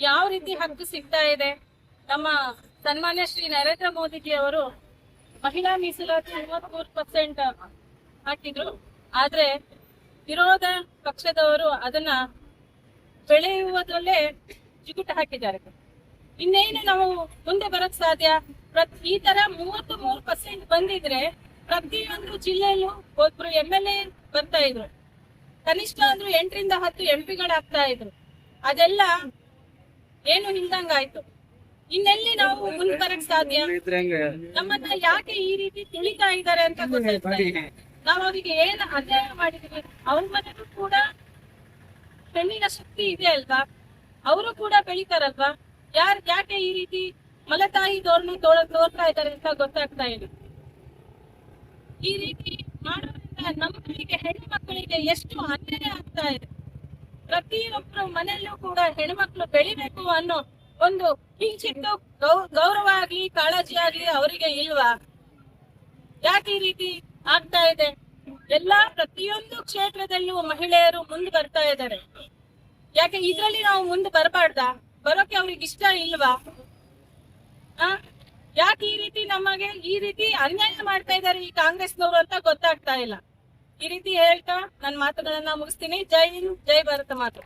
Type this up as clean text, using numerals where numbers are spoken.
ಯಾವ ರೀತಿ ಹಕ್ಕು ಸಿಗ್ತಾ ಇದೆ? ನಮ್ಮ ಸನ್ಮಾನ್ಯ ಶ್ರೀ ನರೇಂದ್ರ ಮೋದಿಜಿ ಅವರು ಮಹಿಳಾ ಮೀಸಲಾತಿ 33% ಹಾಕಿದ್ರು. ಆದ್ರೆ ವಿರೋಧ ಪಕ್ಷದವರು ಅದನ್ನ ಬೆಳೆಯುವುದರಲ್ಲೇ ಚಿಗುಟ ಹಾಕಿದ್ದಾರೆ. ಇನ್ನೇನು ನಾವು ಮುಂದೆ ಬರಕ್ ಸಾಧ್ಯ? ಈ ತರ 33% ಬಂದಿದ್ರೆ ಪ್ರತಿಯೊಂದು ಜಿಲ್ಲೆಯಲ್ಲೂ ಒಬ್ರು MLA ಬರ್ತಾ ಇದ್ರು. ಕನಿಷ್ಠ ಅಂದ್ರೂ 8 ರಿಂದ 10 MP ಇದ್ರು. ಅದೆಲ್ಲ ಏನು ಹಿಂದಂಗಾಯ್ತು. ಇನ್ನೆಲ್ಲಿ ನಾವು ಮುಂದೆ ಬರಕ್ ಸಾಧ್ಯ? ನಮ್ಮನ್ನ ಯಾಕೆ ಈ ರೀತಿ ತುಳಿತಾ ಇದ್ದಾರೆ ಅಂತ ಗೊತ್ತಾಗ್ತಾ ಇದೆ. ನಾವು ಅವರಿಗೆ ಏನ್ ಅನ್ಯಾಯ ಮಾಡಿದ್ವಿ? ಅವ್ರ ಮನೆಯಲ್ಲೂ ಕೂಡ ಹೆಣ್ಣಿನ ಶಕ್ತಿ ಇದೆ ಅಲ್ವಾ? ಅವರು ಕೂಡ ಬೆಳಿತಾರಲ್ವಾ? ಯಾಕೆ ಈ ರೀತಿ ಮಲತಾಯಿ ಧೋರಣೆ ತೋರ್ತಾ ಇದ್ದಾರೆ ಅಂತ ಗೊತ್ತಾಗ್ತಾ ಇದೆ. ಈ ರೀತಿ ಮಾಡೋದ್ರಿಂದ ನಮ್ಮಗಳಿಗೆ ಹೆಣ್ಣು ಮಕ್ಕಳಿಗೆ ಎಷ್ಟು ಅನ್ಯಾಯ ಆಗ್ತಾ ಇದೆ. ಪ್ರತಿಯೊಬ್ಬರ ಮನೆಯಲ್ಲೂ ಕೂಡ ಹೆಣ್ಮಕ್ಳು ಬೆಳಿಬೇಕು ಅನ್ನೋ ಒಂದು ಕಿಂಚಿತ್ತು ಗೌರವ ಆಗ್ಲಿ ಕಾಳಜಿ ಆಗ್ಲಿ ಅವರಿಗೆ ಇಲ್ವಾ? ಯಾಕೆ ಈ ರೀತಿ ಆಗ್ತಾ ಇದೆ? ಪ್ರತಿಯೊಂದು ಕ್ಷೇತ್ರದಲ್ಲೂ ಮಹಿಳೆಯರು ಮುಂದೆ ಬರ್ತಾ ಇದ್ದಾರೆ. ಯಾಕೆ ಇದ್ರಲ್ಲಿ ನಾವು ಮುಂದೆ ಬರಬಾರ್ದಾ? ಬರೋಕೆ ಅವ್ರಿಗೆ ಇಷ್ಟ ಇಲ್ವಾ? ಯಾಕೆ ಈ ರೀತಿ ನಮಗೆ ಈ ರೀತಿ ಅನ್ಯಾಯ ಮಾಡ್ತಾ ಇದ್ದಾರೆ ಈ ಕಾಂಗ್ರೆಸ್ನವರು ಅಂತ ಗೊತ್ತಾಗ್ತಾ ಇಲ್ಲ. ಈ ರೀತಿ ಹೇಳ್ತಾ ನನ್ನ ಮಾತುಗಳನ್ನ ಮುಗಿಸ್ತೀನಿ. ಜೈ ಹಿಂದ್, ಜೈ ಭಾರತ ಮಾತು.